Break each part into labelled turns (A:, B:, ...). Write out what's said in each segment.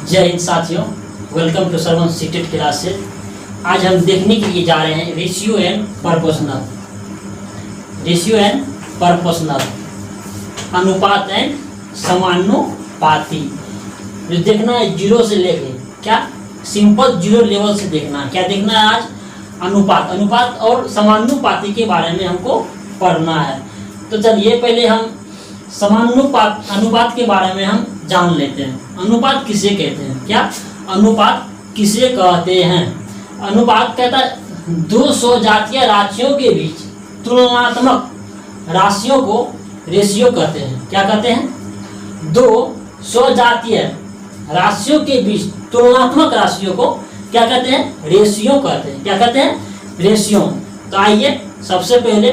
A: जय हिंद साथियों, वेलकम टू सर्वन सीटेड क्लासेस। आज हम देखने के लिए जा रहे हैं रेशियो एंड प्रपोर्शनल, अनुपात एंड समानुपाती। जो देखना है जीरो से लेके क्या सिंपल जीरो लेवल से देखना है। क्या देखना है आज? अनुपात और समानुपाती के बारे में हमको पढ़ना है। तो चलिए पहले हम अनुपात के बारे में हम जान लेते हैं। अनुपात किसे कहते हैं? क्या अनुपात किसे कहते हैं? अनुपात कहता है दो सजातीय राशियों के बीच तुलनात्मक राशियों को रेशियो कहते हैं। क्या कहते हैं? दो सजातीय राशियों के बीच तुलनात्मक राशियों को क्या कहते हैं? रेशियो कहते हैं। क्या कहते हैं? रेशियो। तो आइए सबसे पहले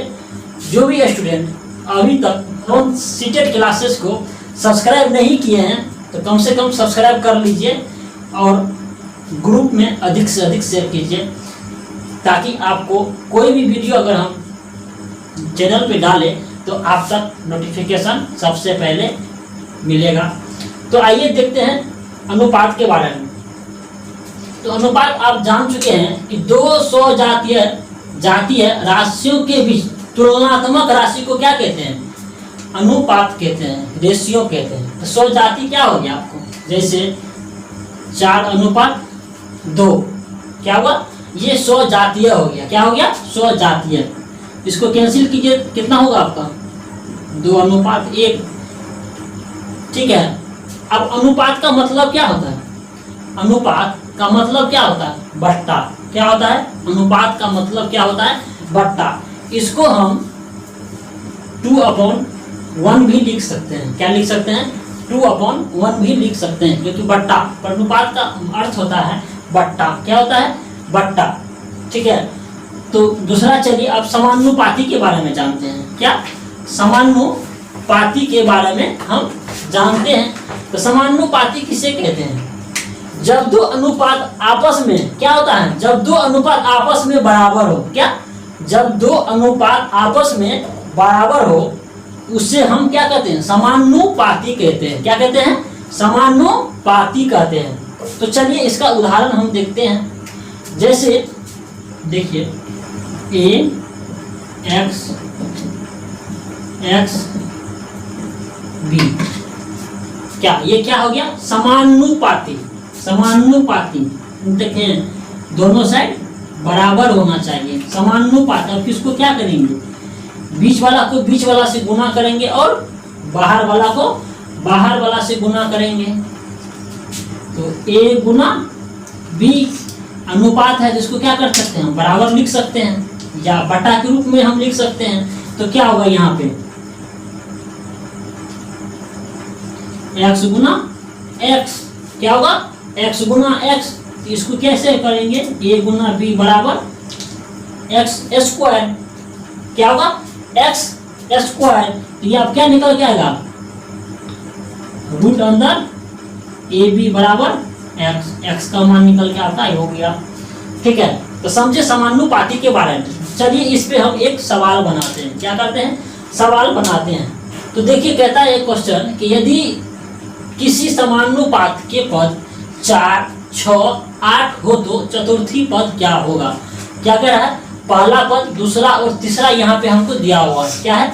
A: जो भी स्टूडेंट अभी तक सीटेड क्लासेस को सब्सक्राइब नहीं किए हैं तो कम से कम सब्सक्राइब कर लीजिए और ग्रुप में अधिक से अधिक शेयर कीजिए, ताकि आपको कोई भी वीडियो अगर हम चैनल पे डालें तो आप तक नोटिफिकेशन सबसे पहले मिलेगा। तो आइए देखते हैं अनुपात के बारे में। तो अनुपात आप जान चुके हैं कि दो जातीय राशियों के बीच तुलनात्मक राशि को क्या कहते हैं? अनुपात कहते हैं, रेशियो कहते हैं। तो सजातीय क्या हो गया आपको? जैसे 4:2 क्या हुआ? ये सजातीय हो गया। क्या हो गया? सजातीय। इसको कैंसिल कीजिए, कितना होगा आपका? 2:1। ठीक है। अब अनुपात का मतलब क्या होता है? अनुपात का मतलब क्या होता है? बट्टा। क्या होता है? अनुपात का मतलब क्या होता है? बट्टा। इसको हम 2/1 भी लिख सकते हैं। क्या लिख सकते हैं? 2/1 भी लिख सकते हैं, क्योंकि बट्टा अनुपात का अर्थ होता है बट्टा। क्या होता है? बट्टा। ठीक है। तो दूसरा चलिए अब समानुपाती के बारे में जानते हैं। क्या समानुपाती के बारे में हम जानते हैं। तो समानुपाती किसे कहते हैं? जब दो अनुपात आपस में क्या होता है? जब दो अनुपात आपस में बराबर हो। क्या? जब दो अनुपात आपस में बराबर हो उससे हम क्या कहते हैं? समानुपाती कहते हैं। क्या कहते हैं? समानुपाती कहते हैं। तो चलिए इसका उदाहरण हम देखते हैं। जैसे देखिए ax b, क्या ये क्या हो गया? समानुपाती। देखें दोनों साइड बराबर होना चाहिए, समानुपात। अब किसको क्या करेंगे? बीच वाला को बीच वाला से गुना करेंगे और बाहर वाला को बाहर वाला से गुना करेंगे। तो a गुना b अनुपात है, जिसको क्या कर सकते हैं? बराबर लिख सकते हैं या बटा के रूप में हम लिख सकते हैं। तो क्या होगा यहाँ पे? x गुना x। क्या होगा? x गुना x। इसको कैसे करेंगे? a गुना b बराबर x स्क्वायर। क्या होगा? x square. तो ये अब क्या निकल के आएगा? रूट अंदर ab बराबर x का मान निकल के आता है, हो गया। ठीक है। तो समझे समानुपाती के बारे में। चलिए इस पे हम एक सवाल बनाते हैं। क्या करते हैं? सवाल बनाते हैं। तो देखिए कहता है एक क्वेश्चन कि यदि किसी समानुपात के पद 4, 6, 8 हो तो चतुर्थी पद क्या होगा? क्या कह रहा है? पहला पद, दूसरा और तीसरा यहाँ पे हमको दिया हुआ है। क्या है?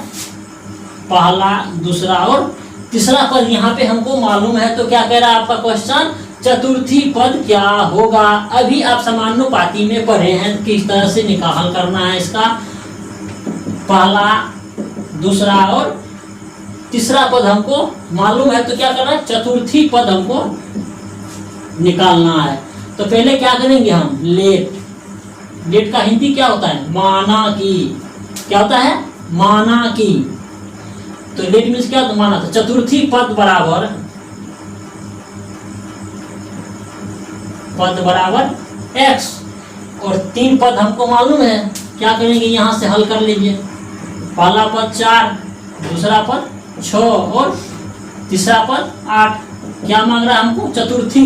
A: पहला, दूसरा और तीसरा पद यहाँ पे हमको मालूम है। तो क्या कह रहा है आपका क्वेश्चन? चतुर्थी पद क्या होगा? अभी आप समानुपाती में पढ़े हैं किस तरह से निकाल करना है इसका। पहला, दूसरा और तीसरा पद हमको मालूम है, तो क्या करना है? चतुर्थी पद हमको निकालना है। तो पहले क्या करेंगे हम? लेट का हिंदी क्या होता है? माना की। क्या होता है? माना की। तो लेट मीन्स क्या? तो माना। तो चतुर्थी पद बराबर x और 3 पद हमको मालूम है। क्या करेंगे? यहाँ से हल कर लीजिए। पहला पद 4, दूसरा पद 6 और तीसरा पद 8। क्या मांग रहा है हमको? चतुर्थी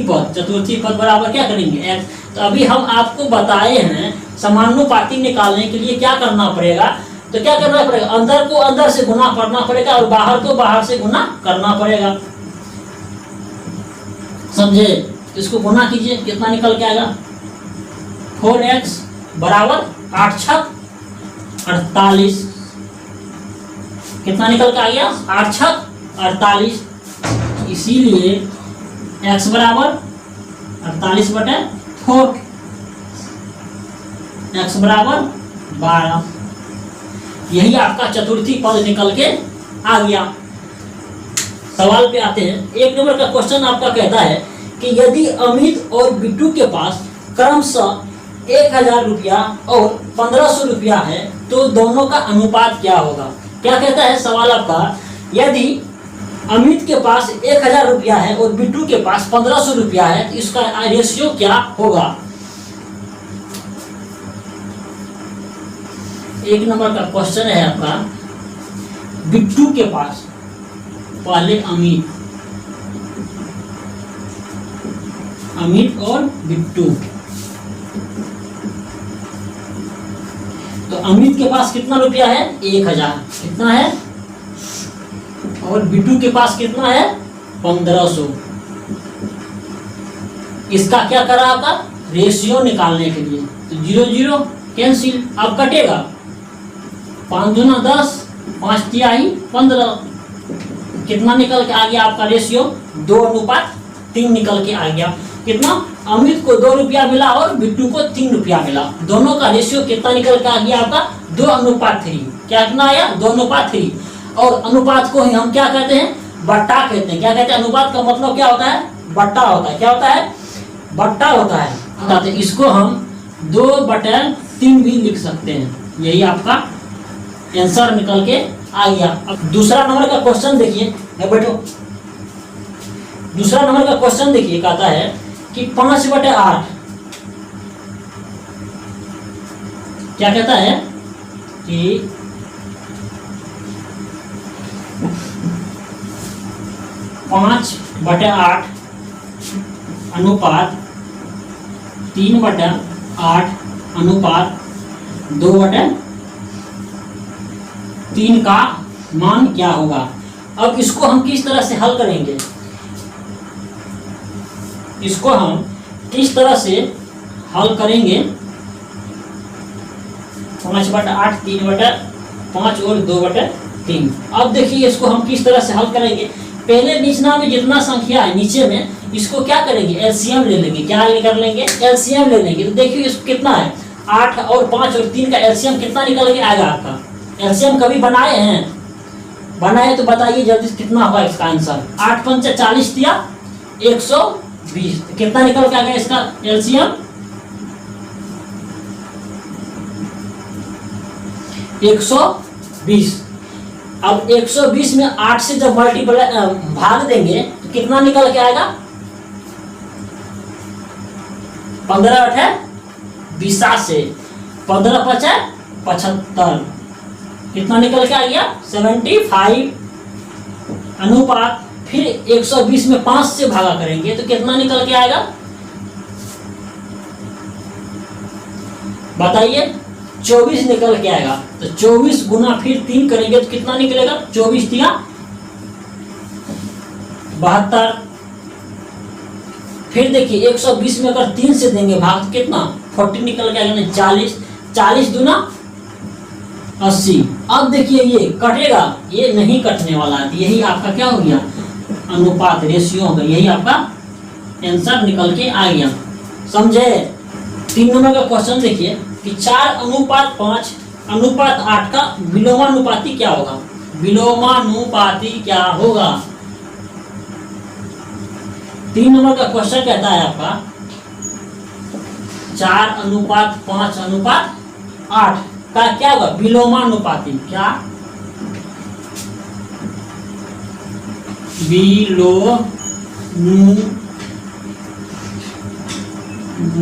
A: पद बराबर क्या करेंगे? x। तो अभी हम आपको बताए हैं समानुपाती निकालने के लिए क्या करना पड़ेगा। तो क्या करना पड़ेगा? अंदर को अंदर से गुना करना पड़ेगा और बाहर को बाहर से गुना करना पड़ेगा। समझे? इसको गुना कीजिए, कितना निकल के आएगा? 4x बराबर 8 छक 48। कितना निकल के आ गया? 8 छक 48। इसीलिए x बराबर 48/4, x बराबर 12। यही आपका चतुर्थी पद निकल के आ गया। सवाल पे आते हैं। 1 नंबर का क्वेश्चन आपका कहता है कि यदि अमित और बिट्टू के पास क्रमशः 1000 रुपया और 1500 रुपया है तो दोनों का अनुपात क्या होगा? क्या कहता है सवाल आपका? यदि अमित के पास 1000 रुपया है और बिट्टू के पास 1500 रुपया है तो इसका रेशियो क्या होगा? 1 नंबर का क्वेश्चन है आपका। बिट्टू के पास, पहले अमित और बिट्टू। तो अमित के पास कितना रुपया है? 1000। कितना है? और बिट्टू के पास कितना है? 1500। इसका क्या करा आपका? रेशियो निकालने के लिए। तो 0 0 कैंसिल। अब कटेगा 5 दूना 10, 5 तिहाई 15। कितना निकल के आ गया आपका रेशियो? 2:3 निकल के आ गया। कितना? अमित को 2 रुपया मिला और बिट्टू को 3 रुपया मिला। दोनों का रेशियो कितना निकल के आ गया आपका? 2:3। क्या कितना आया? 2:3। और अनुपात को ही हम क्या कहते हैं? बट्टा कहते हैं। क्या कहते हैं? अनुपात का मतलब क्या होता है? बट्टा होता है। क्या होता है? बट्टा होता है। तो इसको हम 2/3 भी लिख सकते हैं। यही आपका आंसर निकल के आ गया। अब दूसरा नंबर का क्वेश्चन देखिए। बैठो। दूसरा नंबर का क्वेश्चन देखिए, कहता है कि 5/8। क्या कहता है कि 5/8 अनुपात 3/8 अनुपात 2/3 का मान क्या होगा? अब इसको हम किस तरह से हल करेंगे? इसको हम किस तरह से हल करेंगे? 5/8, 3/5 और 2/3। अब देखिए इसको हम किस तरह से हल करेंगे। पहले निचना में जितना संख्या है नीचे में, इसको क्या करेंगे? एलसीएम ले लेंगे। क्या कर लेंगे? एलसीएम ले लेंगे। तो देखिए इसको कितना है? 8 और 5 और 3 का एलसीएम कितना निकल के आएगा आपका? एलसीएम कभी बनाए हैं? बनाए तो बताइए जल्दी से कितना होगा इसका आंसर? 8 पंचे 40 दिया 120। कितना निकल के आ गया इसका एलसीएम? 120। अब 120 में 8 से जब मल्टीप्लाई भाग देंगे तो कितना निकल के आएगा? 15/20 से 15×5 = 75। कितना निकल के आ गया? 75 अनुपात। फिर 120 में 5 से भागा करेंगे तो कितना निकल के आएगा? बताइए। 24 निकल के आएगा। तो 24 गुना फिर 3 करेंगे तो कितना निकलेगा? 24 दिया 72। फिर देखिए 120 में अगर 3 से देंगे भाग तो कितना? 40 निकल के आएगा। 40 40 दूना 80। अब देखिए ये कटेगा, ये नहीं कटने वाला है। यही आपका क्या हो गया? अनुपात, रेशियो होगा। यही आपका आंसर निकल के आ गया। समझे? 3 नंबर का क्वेश्चन देखिए कि 4:5 अनुपात 8 का विलोमानुपाती क्या होगा? विलोमानुपाती क्या होगा? 3 नंबर का क्वेश्चन कहता है आपका 4:5:8 का क्या होगा? विलोमानुपाती। क्या?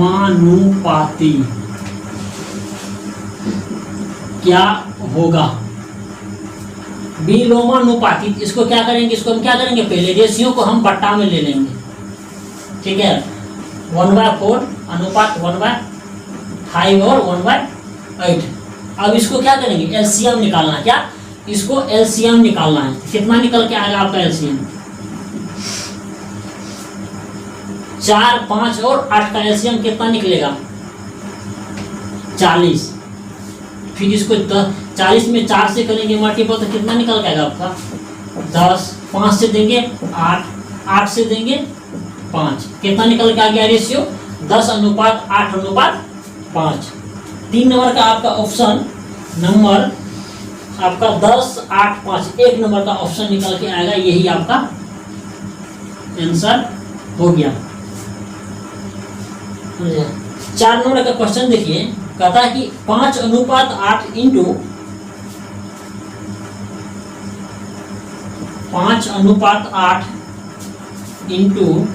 A: विलोमानुपाती क्या होगा? विलोमानुपाती। इसको क्या करेंगे? इसको हम क्या करेंगे? पहले रेशियो को हम बट्टा में ले लेंगे। ठीक है? 1/4 अनुपात 1/5 और 1/8। अब इसको क्या करेंगे? एलसीएम निकालना। क्या? इसको एलसीएम निकालना है। कितना निकल के आएगा आपका एलसीएम? 4, 5 और 8 का एलसीएम कितना निकलेगा? 40। फिर इसको 40 में 4 से करेंगे मल्टीपल तो कितना निकल जाएगा आपका? 10। 5 से देंगे 8, 8 से देंगे 5, कितना निकल के आ गया रेशियो? 10:8:5। 3 नंबर का आपका ऑप्शन नंबर आपका 10:8:5 1 नंबर का ऑप्शन निकल के आएगा। यही आपका आंसर हो गया। 4 नंबर का क्वेश्चन देखिए, कहता है कि 5:8 इंटू 5:8 इंटू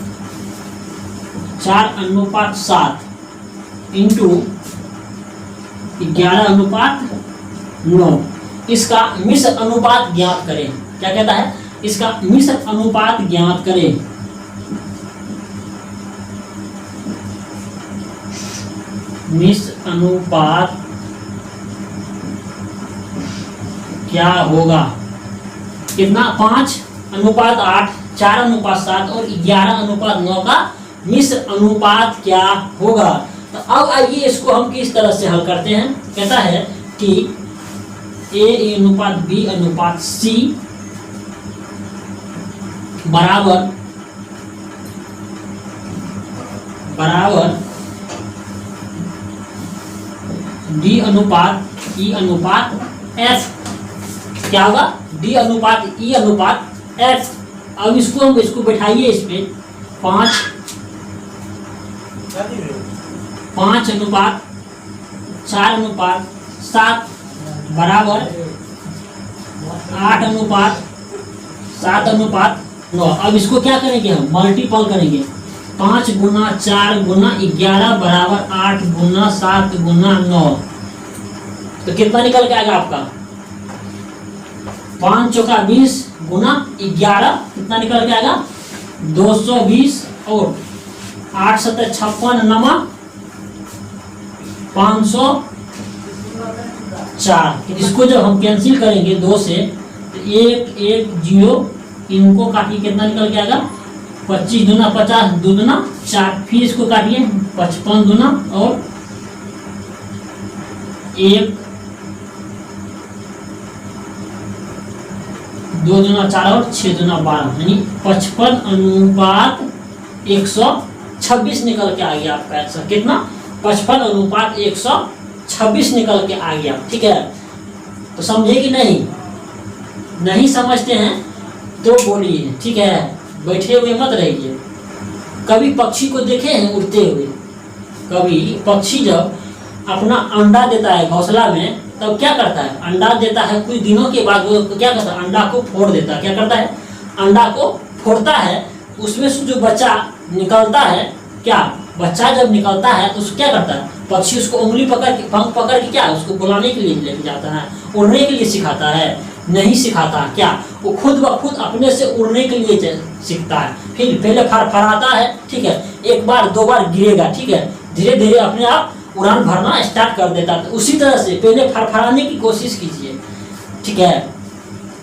A: 4:7 इंटू 11:9 इसका मिश्र अनुपात ज्ञात करें। क्या कहता है? इसका मिश्र अनुपात ज्ञात करें। मिश्र अनुपात क्या होगा? कितना? 5:8, 4:7 और 11:9 का मिश्र अनुपात क्या होगा? तो अब आइए इसको हम किस तरह से हल करते हैं। कहता है कि A/B/C बराबर D/E/F। क्या होगा? D/E/F। अब इसको हम बैठाइए इस पे 5:4:7 बराबर 8:7:9। अब इसको क्या करेंगे? हम मल्टीपल करेंगे। 5 गुना 4 गुना 11 बराबर 8 गुना 7 गुना 9। तो कितना निकल के आएगा आपका? 5 चौका 20 गुना 11 कितना निकल के आएगा? 220 और 8 7 56 नमा 504। इसको जब हम कैंसिल करेंगे 2 से तो 1 1 0 इनको काटिए कितना निकल के आएगा? 25 दूना 50 2 दूना 4। फिर इसको काटिए 55 दूना और 1 2 दूना 4 और 6 दूना 12 यानी 55:126 निकल के आ गया आपका आंसर। कितना? 55:126 निकल के आ गया। ठीक है, तो समझे कि नहीं? नहीं समझते हैं तो बोलिए। ठीक है, बैठे हुए मत रहिए। कभी पक्षी को देखे हैं उड़ते हुए? कभी पक्षी जब अपना अंडा देता है घोंसला में तब क्या करता है? अंडा देता है, कुछ दिनों के बाद वो क्या करता है? अंडा को फोड़ देता है। क्या करता है? अंडा को फोड़ता है। उसमें से जो बच्चा निकलता है, क्या बच्चा जब निकलता है तो उसको क्या करता है? पक्षी उसको उंगली पकड़ के पंख पकड़ के क्या उसको बुलाने के लिए लेके जाता है, उड़ने के लिए सिखाता है? नहीं सिखाता। क्या वो खुद ब खुद अपने से उड़ने के लिए सीखता है। फिर पहले फड़फड़ाता है, ठीक है, 1 बार 2 बार गिरेगा, ठीक है, धीरे धीरे अपने आप उड़ान भरना स्टार्ट कर देता है। उसी तरह से पहले फड़फड़ाने की कोशिश कीजिए। ठीक है,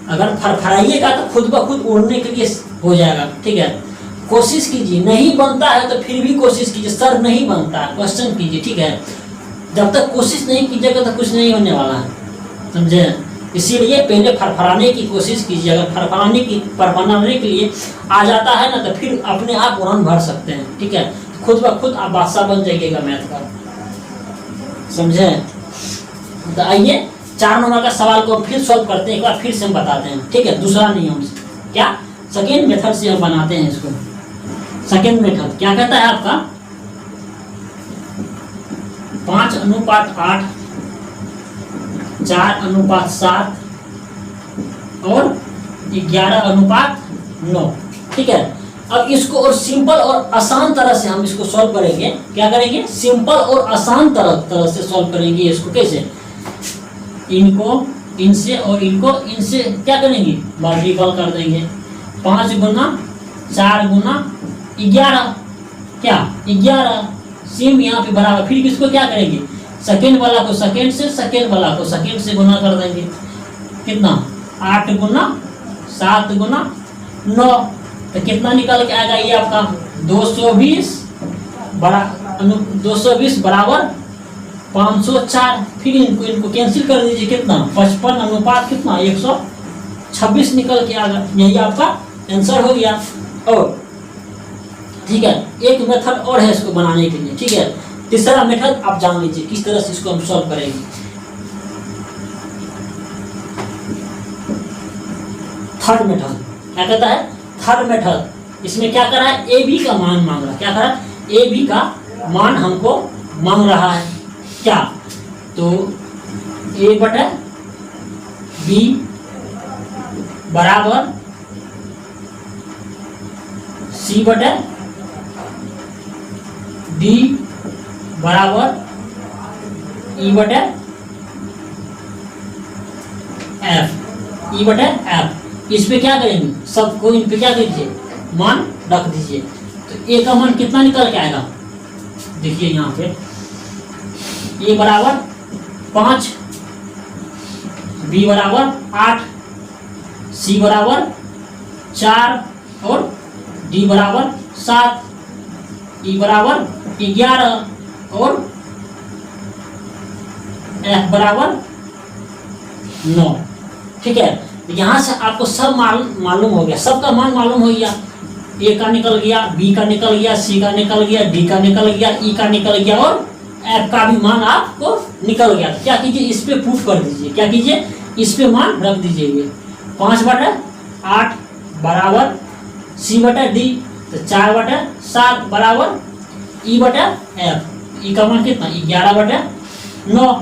A: अगर फड़फड़ाइएगा तो खुद ब खुद उड़ने के लिए हो जाएगा। ठीक है, कोशिश कीजिए। नहीं बनता है तो फिर भी कोशिश कीजिए। सर नहीं बनता है, क्वेश्चन कीजिए। ठीक है, जब तक कोशिश नहीं कीजिएगा तो कुछ नहीं होने वाला है, समझे? इसीलिए पहले फड़फड़ाने की कोशिश कीजिए। अगर फड़फड़ाने के लिए आ जाता है ना तो फिर अपने आप उड़ान भर सकते हैं। ठीक है, खुद ब खुद आप बादशाह बन जाइएगा मैथ का, समझे? तो आइए 4 नंबर का सवाल को फिर सॉल्व करते हैं, एक बार फिर से हम बताते हैं। ठीक है, दूसरा नियम से क्या सेकेंड मेथड से हम बनाते हैं इसको। सेकेंड मेथड क्या कहता है आपका? 5:8 4:7 और 11:9। ठीक है, अब इसको और सिंपल और आसान तरह से हम इसको सॉल्व करेंगे। क्या करेंगे? सिंपल और आसान तरह से सॉल्व करेंगे इसको। कैसे? इनको इनसे और इनको इनसे क्या करेंगे? मल्टीपल कर देंगे। 5 गुना 4 गुना 11, क्या 11 सेम यहाँ पे बराबर। फिर इसको क्या करेंगे? सेकेंड वाला को सेकेंड से, सेकेंड वाला को सेकेंड से गुना कर देंगे। कितना? 8 गुना 7 गुना 9। तो कितना निकल के आएगा? ये आपका 220 220 बराबर 504। फिर इनको कैंसिल कर दीजिए, कितना 55 अनुपात कितना 126 निकल के आ गया। यही आपका आंसर हो गया। और ठीक है, एक मेथड और है इसको बनाने के लिए। ठीक है, तीसरा मेथड आप जान लीजिए किस तरह से इसको हम सॉल्व करेंगे। थर्ड मेथड क्या कहता है, थर्ड मेथड इसमें क्या कर रहा है, ए बी का मान मांग रहा है। क्या कर रहा है, ए बी का मान हमको मांग रहा है। क्या, तो ए बटा बी बराबर सी बटा डी बराबर ई बटा एफ, ई बटा एफ। इस पे क्या करेंगे, सबको इन पे क्या कीजिए, मान रख दीजिए। तो ए का मान कितना निकल के आएगा, देखिए यहाँ पे ए बराबर 5, बी बराबर 8, सी बराबर 4 और डी बराबर 7, ई बराबर 11 और एफ बराबर 9। ठीक है, यहाँ से आपको सब मालूम हो गया, सबका मान मालूम हो गया। ए का निकल गया, बी का निकल गया, सी का निकल गया, डी का निकल गया, ई का निकल गया और एफ का भी मान आपको निकल गया। तो क्या कीजिए, इस पे पुट कर दीजिए। क्या कीजिए, इस पे मान रख दीजिए। 5/8 बराबर सी बटा डी, तो 4/7 बराबर ई बटा एफ। ई का मान कितना 11/9,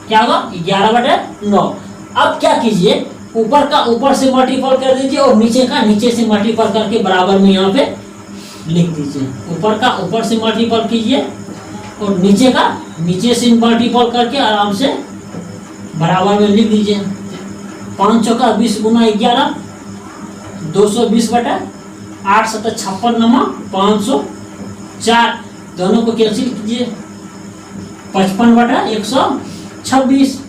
A: क्या होगा 11/9। अब क्या कीजिए, ऊपर का ऊपर से मल्टीपल कर दीजिए और नीचे का नीचे से मल्टीपल करके बराबर में यहाँ पे लिख दीजिए। ऊपर का ऊपर से मल्टीपल कीजिए और नीचे का नीचे से मल्टीपल करके आराम से बराबर में लिख दीजिए। 5 चौका 20 गुना 11, 220/8 7 56 नमा 504। दोनों को कैंसिल कीजिए, 55/126,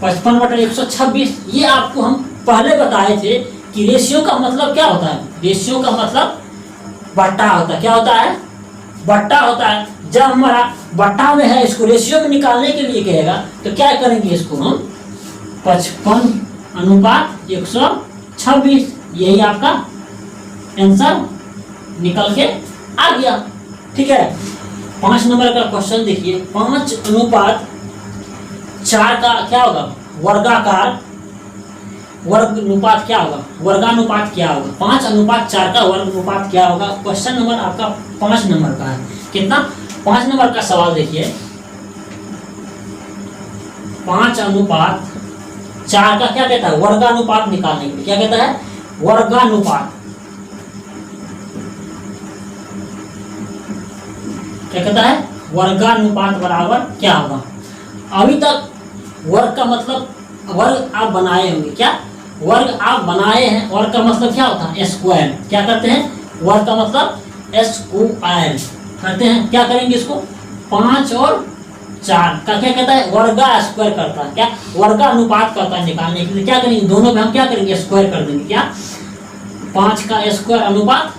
A: 55/126। ये आपको हम पहले बताए थे कि रेशियो का मतलब क्या होता है, रेशियो का मतलब बट्टा होता है। क्या होता है, बट्टा होता है। जब हमारा बट्टा में है, इसको रेशियो में निकालने के लिए कहेगा तो क्या करेंगे, इसको हम 55/126, यही आपका आंसर निकल के आ गया। ठीक है, 5 नंबर का क्वेश्चन देखिए। 5/4 का क्या होगा, वर्गाकार वर्गानुपात क्या होगा, वर्गानुपात क्या होगा। 5/4 का वर्गानुपात क्या होगा। क्वेश्चन नंबर आपका 5 नंबर का है। कितना, 5 नंबर का सवाल देखिए। 5/4 का क्या कहता है, वर्गानुपात निकालने के लिए क्या कहता है, वर्गानुपात। क्या कहता है, वर्गानुपात बराबर क्या होगा। अभी तक वर्ग का मतलब, वर्ग आप बनाए होंगे, क्या वर्ग आप बनाए हैं। वर्ग का मतलब क्या होता है, स्क्वायर। क्या करते हैं, वर्ग का मतलब स्क्वायर करते हैं। क्या करेंगे इसको, 5 और 4 का क्या कहता है, वर्गा स्क्वायर करता है। क्या, वर्गानुपात करता है। निकालने के लिए क्या करेंगे, दोनों में हम क्या करेंगे, स्क्वायर कर देंगे। क्या, 5 का स्क्वायर अनुपात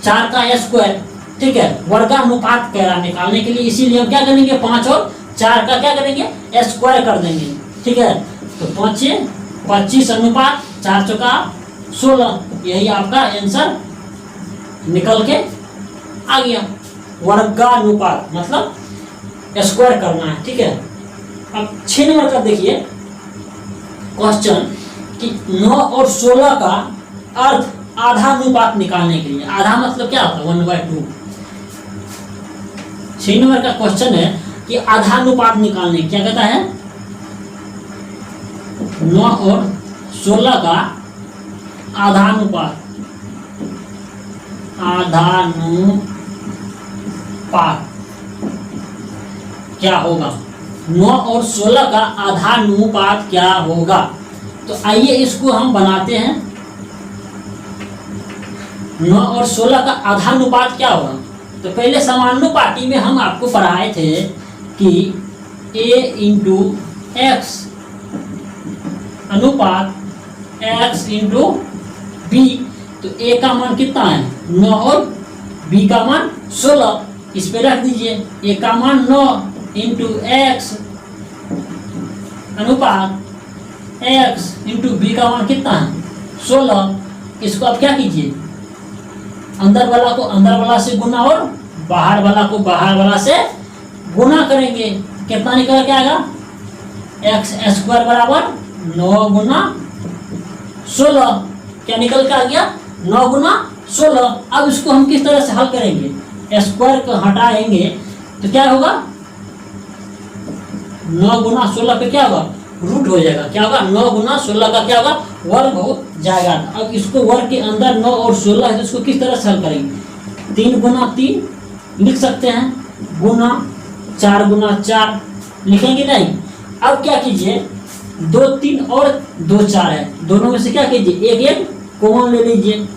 A: 4 का स्क्वायर। ठीक है, वर्गानुपात कह रहा निकालने के लिए, इसीलिए हम क्या करेंगे, 5 और 4 का क्या करेंगे, स्क्वायर कर देंगे। ठीक है, तो 5 25 अनुपात 4 चौका 16, यही आपका आंसर निकल के आ गया। वर्गानुपात मतलब स्क्वायर करना है। ठीक है, अब 6 नंबर का देखिए क्वेश्चन कि 9 और 16 का अर्थ आधा अनुपात निकालने के लिए। आधा मतलब क्या होता है, 1/2। 6 नंबर का क्वेश्चन है कि आधा अनुपात निकालने, क्या कहता है, 9 और 16 का आधानुपात, आधानुपात क्या होगा। 9 और 16 का आधानुपात क्या होगा। तो आइए इसको हम बनाते हैं। 9 और 16 का आधानुपात क्या होगा। तो पहले समानुपाती में हम आपको पढ़ाए थे कि a इंटू एक्स अनुपात x इंटू बी, तो ए का मान कितना है 9 और बी का मान 16, इस पे रख दीजिए। ए का मान 9 इंटू एक्स अनुपात x इंटू बी का मान कितना है 16। इसको आप क्या कीजिए, अंदर वाला को अंदर वाला से गुना और बाहर वाला को बाहर वाला से गुना करेंगे, कितना निकल के आएगा एक्स स्क्वायर बराबर 9 गुना 16। क्या निकल के आ गया 9 गुना 16। अब इसको हम किस तरह से हल करेंगे, स्क्वायर को हटाएंगे तो क्या होगा 9 गुना 16 पे क्या होगा रूट हो जाएगा। क्या होगा 9 गुना 16 का क्या होगा वर्ग हो जाएगा। अब इसको वर्ग के अंदर 9 और 16 है तो इसको किस तरह से हल करेंगे, 3 गुना 3 लिख सकते हैं, गुना 4 गुना 4 लिखेंगे नहीं। अब क्या कीजिए 2 3 और 2 4 है, दोनों में से क्या कीजिए एक एक कॉमन ले लीजिए।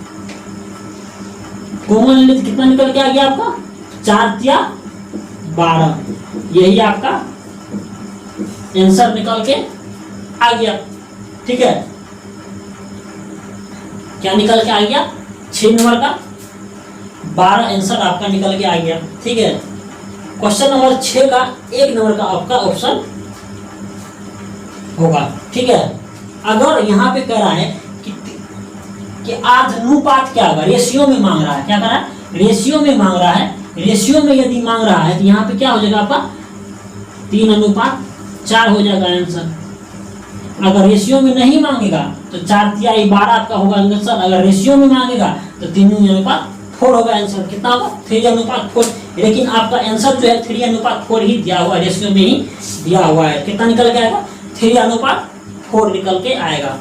A: कॉमन ले लीजिए कितना निकल के आ गया आपका 4 या 12, यही आपका आंसर निकल के आ गया। ठीक है, क्या निकल के आ गया 6 नंबर का 12 आंसर आपका निकल के आ गया। ठीक है, क्वेश्चन नंबर 6 का 1 नंबर का आपका ऑप्शन होगा। ठीक है, अगर यहाँ पे कह रहा है कि आधानुपात क्या होगा, रेशियो में मांग रहा है, क्या कर रहा है रेशियो में मांग रहा है। रेशियो में यदि मांग रहा है तो यहाँ पे क्या हो जाएगा आपका 3:4 हो जाएगा आंसर। अगर रेशियो में नहीं मांगेगा तो 4 तिहाई 12 आपका होगा आंसर। अगर रेशियो में मांगेगा तो 3:4 होगा आंसर। कितना होगा 3:4। लेकिन आपका आंसर जो है 3:4 ही दिया हुआ है, रेशियो में ही दिया हुआ है। कितना निकल के आएगा 3:4 निकल के आएगा।